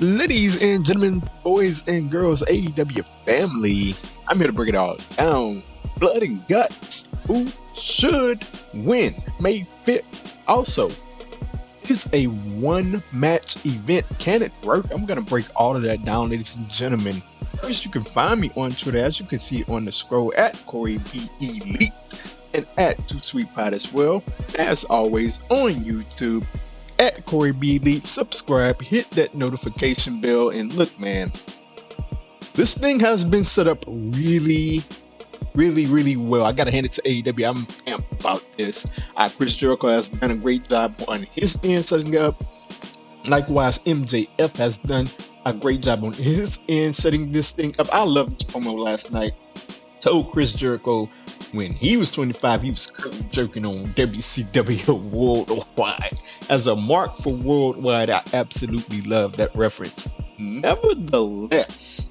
Ladies and gentlemen, boys and girls, AEW family, I'm here to break it all down. Blood and guts. Who should win May 5th? Also, is a one-match event. Can it work? I'm going to break all of that down, ladies and gentlemen. First, you can find me on Twitter, as you can see on the scroll, at Corey B. Elite and at Too Sweet Pot as well. As always, on YouTube, at Corey B. Elite. Subscribe, hit that notification bell, and look, man, this thing has been set up really well. I gotta hand it to AEW. I'm amped about this. Chris Jericho has done a great job on his end setting up. Likewise, MJF has done a great job on his end setting this thing up. I loved this promo last night. Told Chris Jericho when he was 25, he was curtain jerking on WCW Worldwide. As a mark for Worldwide, I absolutely love that reference. Nevertheless,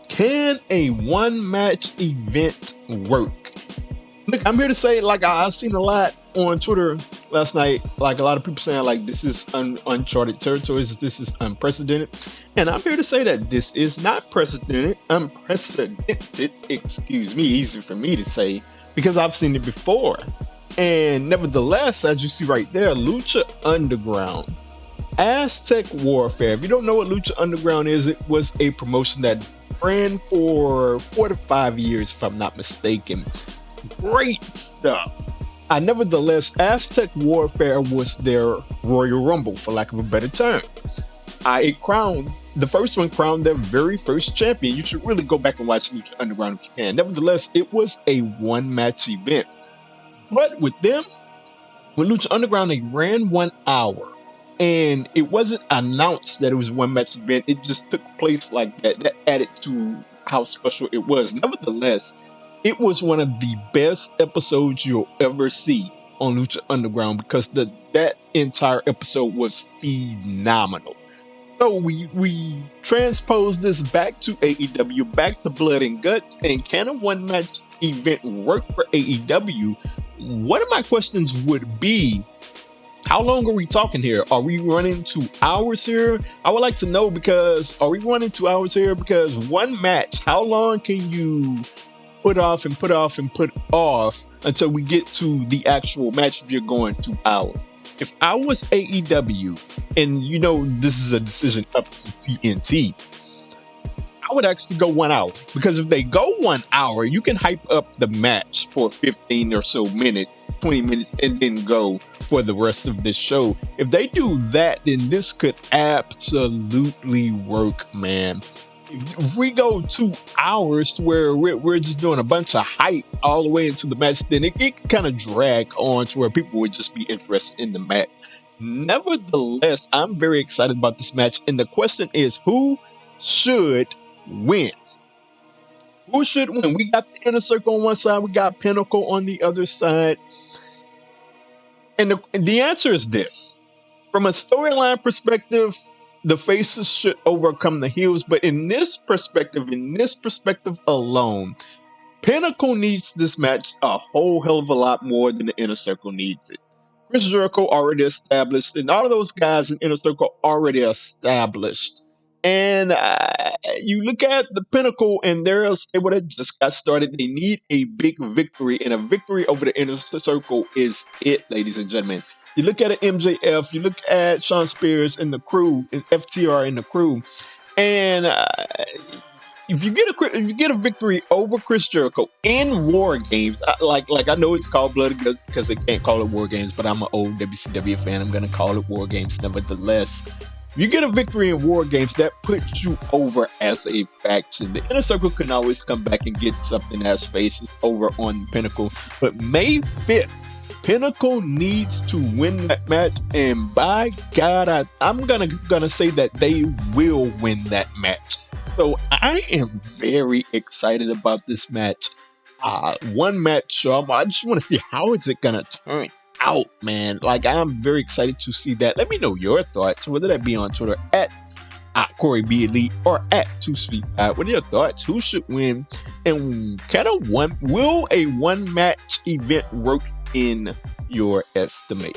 can a one-match event work? Look, I'm here to say, like, I've seen a lot on Twitter last night, like a lot of people saying, like, this is uncharted territories, this is unprecedented. And I'm here to say that this is not unprecedented, excuse me, easy for me to say, because I've seen it before. And nevertheless, as you see right there, Lucha Underground, Aztec Warfare. If you don't know what Lucha Underground is, it was a promotion that ran for 4 to 5 years, if I'm not mistaken. Great stuff. Nevertheless, Aztec Warfare was their Royal Rumble, for lack of a better term. The first one crowned their very first champion. You should really go back and watch Lucha Underground if you can. Nevertheless, it was a one-match event. But with them, with Lucha Underground, they ran 1 hour. And it wasn't announced that it was a one-match event. It just took place like that. That added to how special it was. Nevertheless, it was one of the best episodes you'll ever see on Lucha Underground, because that entire episode was phenomenal. So we transpose this back to AEW, back to Blood and Guts, and can a one-match event work for AEW? One of my questions would be, how long are we talking here? Are we running 2 hours here? I would like to know, because are we running 2 hours here? Because one match, how long can you put off until we get to the actual match if you're going 2 hours? If I was AEW, and you know this is a decision up to TNT, I would actually go 1 hour, because if they go 1 hour, you can hype up the match for 15 or so minutes, 20 minutes, and then go for the rest of this show. If they do that, then this could absolutely work, man. If we go 2 hours to where we're just doing a bunch of hype all the way into the match, then it can kind of drag on to where people would just be interested in the match. Nevertheless, I'm very excited about this match. And the question is, who should win? Who should win? We got the Inner Circle on one side. We got Pinnacle on the other side. And the answer is this. From a storyline perspective, the faces should overcome the heels, but in this perspective alone, Pinnacle needs this match a whole hell of a lot more than the Inner Circle needs it. Chris Jericho already established, and all of those guys in Inner Circle already established. And you look at the Pinnacle, and they're able to just got started. They need a big victory, and a victory over the Inner Circle is it, ladies and gentlemen. You look at MJF, you look at Shawn Spears and the crew, and FTR and the crew, and if you get a victory over Chris Jericho in War Games, like I know it's called Blood and Guts because they can't call it War Games, but I'm an old WCW fan. I'm gonna call it War Games nevertheless. If you get a victory in War Games, that puts you over as a faction. The Inner Circle can always come back and get something as faces over on Pinnacle, but May 5th. Pinnacle needs to win that match, and by God, I'm gonna say that they will win that match. So I am very excited about this match. One match show. I just want to see how is it gonna turn out, man. Like, I'm very excited to see that. Let me know your thoughts, whether that be on Twitter at Corey B Elite or at Too Sweet Pot. What are your thoughts? Who should win? And will a one match event work in your estimation?